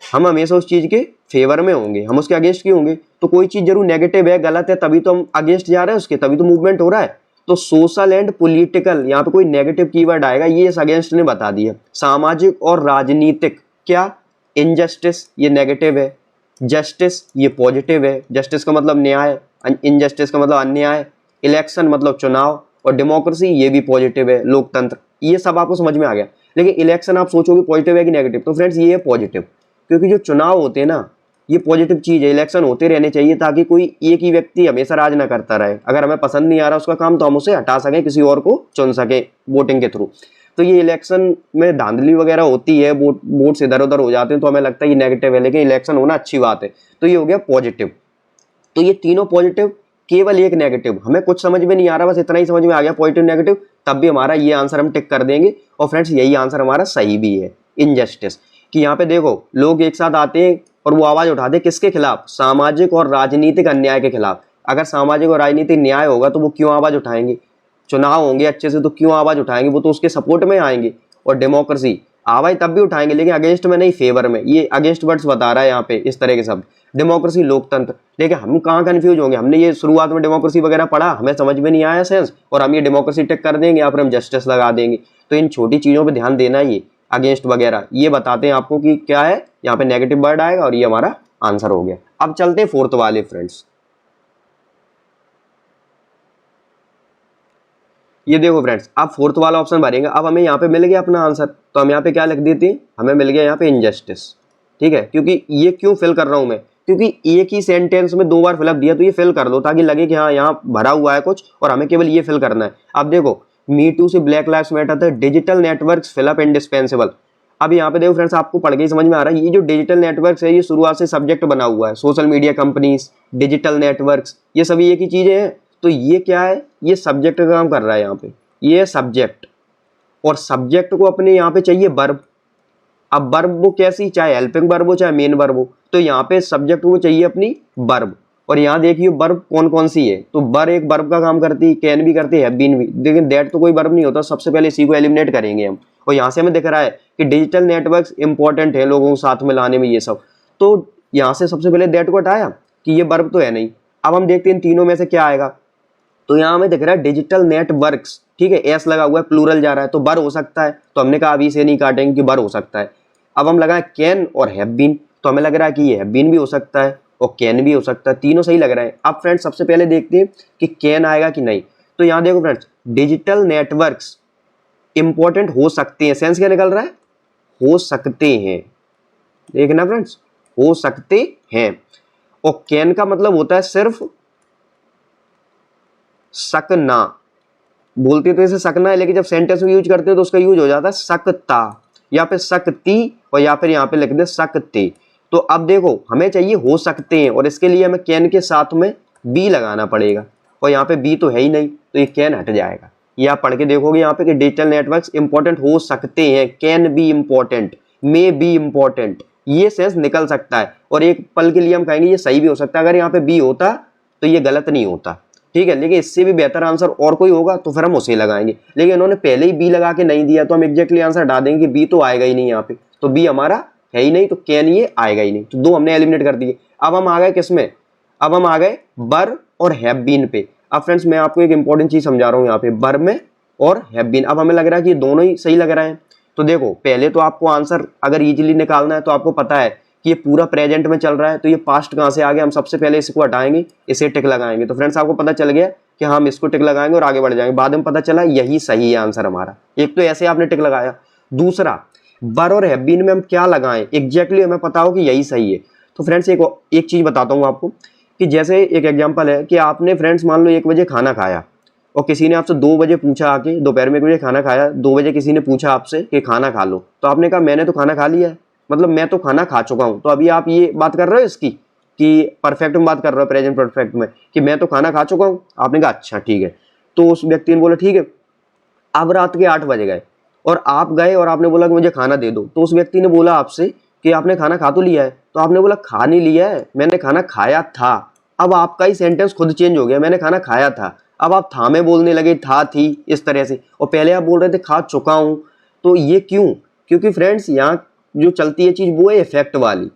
हम हमेशा उस चीज के फेवर में होंगे, हम उसके अगेंस्ट क्यों होंगे। तो कोई चीज जरूर नेगेटिव है, गलत है, तभी तो हम अगेंस्ट जा रहे हैं उसके, तभी तो मूवमेंट हो रहा है। तो सोशल एंड पॉलिटिकल, यहाँ पे कोई नेगेटिव कीवर्ड आएगा, ये इस अगेंस्ट ने बता दिया। सामाजिक और राजनीतिक, क्या, इनजस्टिस ये नेगेटिव है, जस्टिस ये पॉजिटिव है, जस्टिस का मतलब न्याय, इनजस्टिस का मतलब अन्याय, इलेक्शन मतलब चुनाव, और डेमोक्रेसी ये भी पॉजिटिव है, लोकतंत्र। ये सब आपको समझ में आ गया। लेकिन इलेक्शन आप सोचोगे पॉजिटिव है कि नेगेटिव, तो फ्रेंड्स ये है पॉजिटिव, क्योंकि जो चुनाव होते हैं ना ये पॉजिटिव चीज है, इलेक्शन होते रहने चाहिए ताकि कोई एक ही व्यक्ति हमेशा राज ना करता रहे। अगर हमें पसंद नहीं आ रहा उसका काम तो हम उसे हटा सकें, किसी और को चुन सकें वोटिंग के थ्रू। तो ये इलेक्शन में धांधली वगैरह होती है, वोट्स इधर उधर हो जाते हैं, तो हमें लगता है ये नेगेटिव है, लेकिन इलेक्शन होना अच्छी बात है। तो ये हो गया पॉजिटिव। तो ये तीनों पॉजिटिव, केवल एक नेगेटिव, हमें कुछ समझ में नहीं आ रहा, बस इतना ही समझ में आ गया पॉजिटिव नेगेटिव, तब भी हमारा ये आंसर हम टिक कर देंगे। और फ्रेंड्स यही आंसर हमारा सही भी है, इनजस्टिस। कि यहाँ पे देखो लोग एक साथ आते हैं और वो आवाज उठाते हैं किसके खिलाफ, सामाजिक और राजनीतिक अन्याय के खिलाफ। अगर सामाजिक और राजनीतिक न्याय होगा तो वो क्यों आवाज उठाएंगे, चुनाव होंगे अच्छे से तो क्यों आवाज उठाएंगे, वो तो उसके सपोर्ट में आएंगे। और डेमोक्रेसी, आवाज तब भी उठाएंगे लेकिन अगेंस्ट में नहीं, फेवर में। ये अगेंस्ट वर्ड्स बता रहा है यहाँ पे इस तरह के शब्द। डेमोक्रेसी, लोकतंत्र। लेकिन हम कहाँ कंफ्यूज होंगे, हमने ये शुरुआत में डेमोक्रेसी वगैरह पढ़ा, हमें समझ में नहीं आया सेंस, और हम ये डेमोक्रेसी टिक कर देंगे, यहाँ पर हम जस्टिस लगा देंगे। तो इन छोटी चीजों पर ध्यान देना, ये अगेंस्ट वगैरह ये बताते हैं आपको कि क्या है, यहाँ पे नेगेटिव वर्ड आएगा और ये हमारा आंसर हो गया। अब चलते हैं फोर्थ वाले फ्रेंड्स। ये देखो फ्रेंड्स, आप फोर्थ वाला ऑप्शन भरेंगे। अब हमें यहाँ पे मिल गया अपना आंसर, तो हम यहाँ पे क्या लिख देते हैं, हमें मिल गया यहाँ पे इनजस्टिस। ठीक है, क्योंकि ये क्यों फिल कर रहा हूं मैं, क्योंकि एक ही सेंटेंस में दो बार फिलअप दिया, तो ये फिल कर दो ताकि लगे कि हाँ यहाँ भरा हुआ है कुछ और हमें केवल ये फिल करना है। अब देखो, मी टू से ब्लैक लाइव्स मैटर तक डिजिटल नेटवर्क्स फिलअप इंडिस्पेंसिबल। अब यहाँ पे देखो फ्रेंड्स, आपको पढ़ के ही समझ में आ रहा है, ये जो डिजिटल नेटवर्क्स है ये शुरुआत से सब्जेक्ट बना हुआ है, social media companies, digital networks, ये सभी एक ही चीजें हैं। तो ये क्या है, ये सब्जेक्ट का काम कर रहा है यहाँ पे, ये सब्जेक्ट। और सब्जेक्ट को अपने यहाँ पे चाहिए वर्ब। अब वर्ब वो कैसी, चाहे हेल्पिंग वर्ब हो चाहे मेन वर्ब हो, तो यहाँ पे सब्जेक्ट को चाहिए अपनी वर्ब। और यहाँ देखिए वर्ब कौन कौन सी है, तो बर एक वर्ब का काम करती है, कैन भी करती है, हैव बीन भी, लेकिन दैट तो कोई वर्ब नहीं होता। सबसे पहले इसी को एलिमिनेट करेंगे हम। और यहाँ से हमें दिख रहा है कि डिजिटल नेटवर्क्स इंपॉर्टेंट है लोगों को साथ में लाने में, ये सब। तो यहाँ से सबसे पहले दैट को हटाया कि ये वर्ब तो है नहीं। अब हम देखते हैं इन तीनों में से क्या आएगा। तो यहाँ हमें दिख रहा है डिजिटल नेटवर्क्स, ठीक है, एस लगा हुआ है, प्लूरल जा रहा है, तो बर हो सकता है। तो हमने कहा अभी से नहीं काटेंगे कि बर हो सकता है। अब हम लगाए कैन और हैव बीन, तो हमें लग रहा है कि ये हैव बीन भी हो सकता है और कैन भी हो सकता है, तीनों सही लग रहे हैं। अब फ्रेंड्स सबसे पहले देखते हैं कि कैन आएगा कि नहीं। तो यहाँ देखो फ्रेंड्स, डिजिटल नेटवर्क्स इंपॉर्टेंट हो सकते हैं, सेंस क्या निकल रहा है, हो सकते हैं। देखना फ्रेंड्स, हो सकते हैं। और कैन का मतलब होता है सिर्फ सकना, बोलते तो इसे सकना है, लेकिन जब सेंटेंस में यूज करते हैं तो उसका यूज हो जाता है सकता, या फिर सकती, और या फिर यहाँ पे लिख दे सकते। तो अब देखो हमें चाहिए हो सकते हैं, और इसके लिए हमें कैन के साथ में बी लगाना पड़ेगा, और यहाँ पे बी तो है ही नहीं, तो ये कैन हट जाएगा। ये आप पढ़ के देखोगे यहाँ पे कि डिजिटल नेटवर्क्स इंपॉर्टेंट हो सकते हैं, can be important, may be important, ये सेंस निकल सकता है। और एक पल के लिए हम कहेंगे ये सही भी हो सकता है, अगर यहाँ पे बी होता तो ये गलत नहीं होता, ठीक है। लेकिन इससे भी बेहतर आंसर और कोई होगा तो फिर हम उसे लगाएंगे, लेकिन इन्होंने पहले ही बी लगा के नहीं दिया, तो हम एग्जैक्टली आंसर डाल देंगे कि बी तो आएगा ही नहीं यहाँ पे, तो बी हमारा है ही नहीं, तो कैन ये आएगा ही नहीं। तो दो हमने एलिमिनेट कर दिए। अब हम आ गए किसमें, अब हम आ गए बर और हैव बीन पे। अब फ्रेंड्स मैं आपको एक इंपॉर्टेंट चीज समझा रहा हूँ यहाँ पे, बर में और हैव बीन। अब हमें लग रहा है कि ये दोनों ही सही लग रहे हैं। तो देखो पहले तो आपको आंसर अगर इजीली निकालना है तो आपको पता है कि ये पूरा प्रेजेंट में चल रहा है, तो ये पास्ट कहाँ से आ गया, हम सबसे पहले इसको हटाएंगे, इसे टिक लगाएंगे। तो फ्रेंड्स आपको पता चल गया कि हम इसको टिक लगाएंगे और आगे बढ़ जाएंगे। बाद में पता चला यही सही है आंसर हमारा। एक तो ऐसे आपने टिक लगाया, दूसरा बर और हैव बीन में हम क्या लगाएं, एग्जैक्टली हमें पता हो कि यही सही है। तो फ्रेंड्स एक चीज़ बताता हूँ आपको कि जैसे एक एग्जांपल है कि आपने फ्रेंड्स मान लो 1 बजे खाना खाया और किसी ने आपसे 2 बजे पूछा, आके दोपहर में 1 बजे खाना खाया, 2 बजे किसी ने पूछा आपसे कि खाना खा लो, तो आपने कहा मैंने तो खाना खा लिया है, मतलब मैं तो खाना खा चुका हूँ। तो अभी आप ये बात कर रहे हो इसकी कि परफेक्ट में बात कर रहे हो, प्रेजेंट परफेक्ट में, कि मैं तो खाना खा चुका हूँ। आपने कहा अच्छा ठीक है। तो उस व्यक्ति ने बोला ठीक है। अब रात के 8 बज गए और आप गए और आपने बोला कि मुझे खाना दे दो। तो उस व्यक्ति ने बोला आपसे कि आपने खाना खा तो लिया है, तो आपने बोला खा नहीं लिया है, मैंने खाना खाया था। अब आपका ही सेंटेंस खुद चेंज हो गया, मैंने खाना खाया था। अब आप था में बोलने लगे, था थी इस तरह से, और पहले आप बोल रहे थे खा चुका हूं। तो ये क्यों? क्योंकि फ्रेंड्स यहाँ जो चलती है चीज वो है इफेक्ट वाली।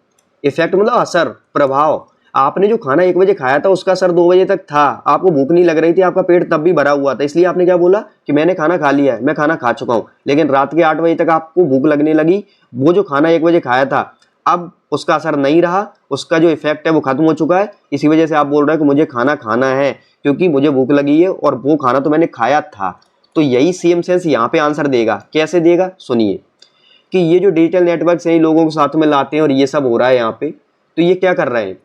इफेक्ट मतलब असर, प्रभाव। आपने जो खाना 1 बजे खाया था उसका असर 2 बजे तक था, आपको भूख नहीं लग रही थी, आपका पेट तब भी भरा हुआ था, इसलिए आपने क्या बोला कि मैंने खाना खा लिया है, मैं खाना खा चुका हूं। लेकिन रात के 8 बजे तक आपको भूख लगने लगी, वो जो खाना 1 बजे खाया था अब उसका असर नहीं रहा, उसका जो इफेक्ट है वो खत्म हो चुका है। इसी वजह से आप बोल रहे हो कि मुझे खाना खाना है क्योंकि मुझे भूख लगी है और वो खाना तो मैंने खाया था। तो यही सेम सेंस यहाँ पे आंसर देगा। कैसे देगा सुनिए, कि ये जो डिजिटल नेटवर्क है लोगों को साथ में लाते हैं और ये सब हो रहा है यहाँ पे। तो ये क्या कर रहे हैं,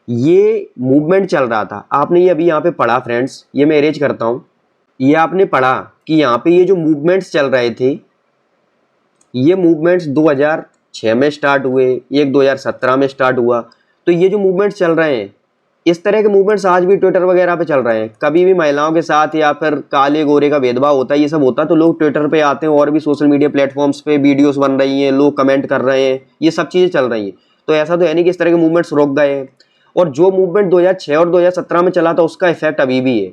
ये मूवमेंट चल रहा था, आपने ये अभी यहाँ पे पढ़ा फ्रेंड्स, ये मैं अरेंज करता हूँ। ये आपने पढ़ा कि यहाँ पे ये जो मूवमेंट्स चल रहे थे, ये मूवमेंट्स 2006 में स्टार्ट हुए, एक 2017 में स्टार्ट हुआ। तो ये जो मूवमेंट्स चल रहे हैं, इस तरह के मूवमेंट्स आज भी ट्विटर वगैरह पे चल रहे हैं। कभी भी महिलाओं के साथ या फिर काले गोरे का भेदभाव होता है, ये सब होता है, तो लोग ट्विटर पे आते हैं और भी सोशल मीडिया प्लेटफॉर्म्स पे वीडियोस बन रही हैं, लोग कमेंट कर रहे हैं, ये सब चीज़ें चल रही हैं। तो ऐसा तो है नहीं कि इस तरह के मूवमेंट्स रुक गए हैं। और जो मूवमेंट 2006 और 2017 में चला था उसका इफेक्ट अभी भी है,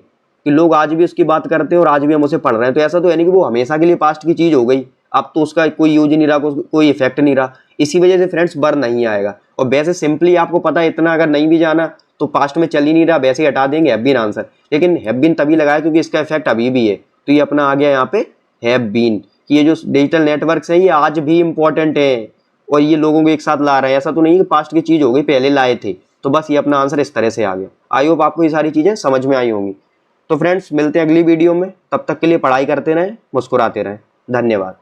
कि लोग आज भी उसकी बात करते हैं और आज भी हम उसे पढ़ रहे हैं। तो ऐसा तो है नहीं कि वो हमेशा के लिए पास्ट की चीज़ हो गई, अब तो उसका कोई यूज ही नहीं रहा, कोई इफेक्ट नहीं रहा। इसी वजह से फ्रेंड्स बर नहीं आएगा। और वैसे सिंपली आपको पता है, इतना अगर नहीं भी जाना तो पास्ट में चल ही नहीं रहा, वैसे ही हटा देंगे हैव बीन आंसर। लेकिन हैव बीन तभी लगाया क्योंकि इसका इफेक्ट अभी भी है। तो ये अपना आ गया यहाँ पे हैव बीन, कि ये जो डिजिटल नेटवर्क्स हैं ये आज भी इंपॉर्टेंट है और ये लोगों को एक साथ ला रहे हैं। ऐसा तो नहीं कि पास्ट की चीज़ हो गई, पहले लाए थे। तो बस ये अपना आंसर इस तरह से आ गया। आई होप आपको ये सारी चीज़ें समझ में आई होंगी। तो फ्रेंड्स मिलते हैं अगली वीडियो में, तब तक के लिए पढ़ाई करते रहें, मुस्कुराते रहें। धन्यवाद।